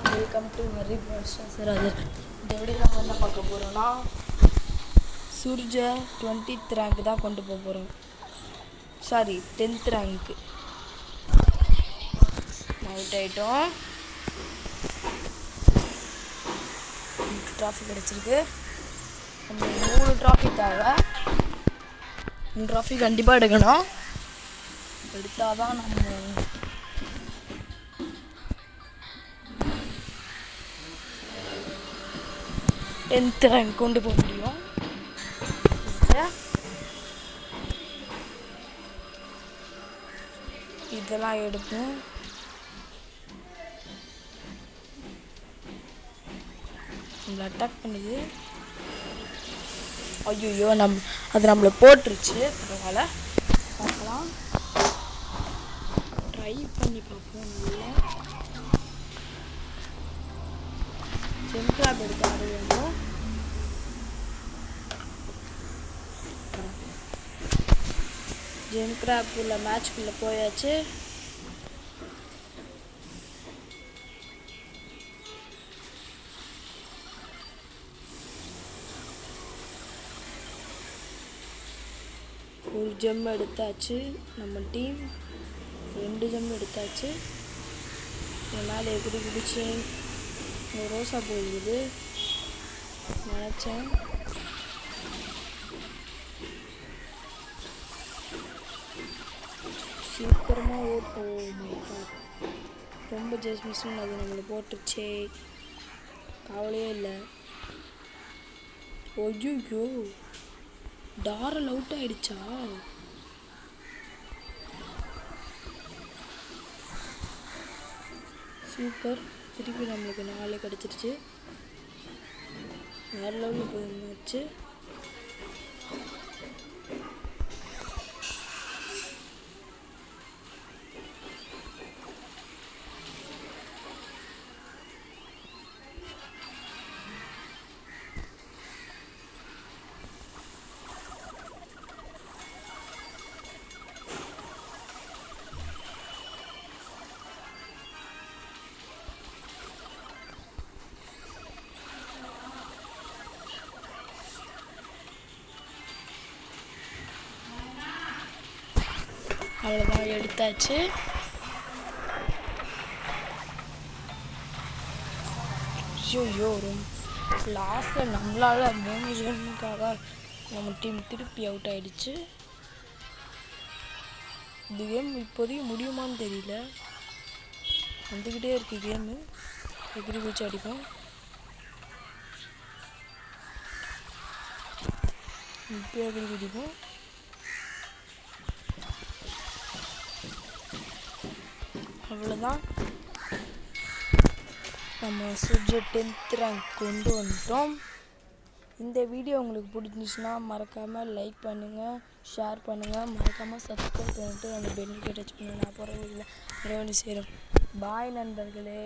Welcome to Hari ராஜர். இந்த video நம்ம என்ன பார்க்க போகிறோம்னா சூர்ஜ 20th ரேங்க் தான் கொண்டு போக போகிறோம். சாரி 10th ரேங்க்கு அவுட் ஆகிட்டோம். ட்ராஃபி கிடச்சிருக்கு. நம்ம 3 ட்ராஃபி தேவை. 3 ட்ராஃபி கண்டிப்பாக எடுக்கணும். எடுத்தால் தான் நம்ம 10th ரேங்க் கொண்டு போக முடியும். இதெல்லாம் எடுப்போம். நம்மளை அட்டாக் பண்ணுது. ஐயோ அது நம்மளை போட்டுருச்சு. அதனால் பார்க்கலாம், ட்ரை பண்ணி பார்ப்போம். நல்லா ஜெம்கிராப் எடுத்து ஆட வேண்டும். ஜெம்கிராப்புள்ள மேட்ச்குள்ளே போயாச்சு. ஒரு ஜெம் எடுத்தாச்சு. நம்ம டீம் 2 ஜெம் எடுத்தாச்சு. என்னால் எப்படி பிடிச்சி ரோசா போகுது நினச்சேன். சீக்கிரமாக ஓட்டும். ரொம்ப ஜஸ்ட் மிஸ்ன்னு அது நம்மளை போட்டுருச்சே. கவலையே இல்லை. ஐயோ டாரல் அவுட் ஆயிடுச்சா? சூப்பர். திருப்பி நம்மளுக்கு 4 கிடச்சிருச்சு. வேறு லெவலில் போயிடுச்சு. அவ்வளோதான், எடுத்தாச்சு. ஐயோ லாஸ்ட்டில் நம்மளால் 3 ஜெம்முக்காக நம்ம டீம் திருப்பி அவுட் ஆகிடுச்சு. இந்த கேம் இப்போதைக்கு முடியுமான்னு தெரியல. வந்துக்கிட்டே இருக்குது கேமு. எப்படி வச்சு அடிப்போம். இப்போ எப்படி குதிப்போம். அவ்வளோதான், நம்ம சூர்ஜ 10th ரேங்க் கொண்டு வந்துட்டோம். இந்த வீடியோ உங்களுக்கு பிடிச்சிருந்துச்சுன்னா மறக்காமல் லைக் பண்ணுங்கள், ஷேர் பண்ணுங்கள், மறக்காமல் சப்ஸ்கிரைப் பண்ணிவிட்டு அந்த பெல் டச் பண்ணுங்கள். நான் போகிற வீடியோவில் சேரும். பாய் நண்பர்களே.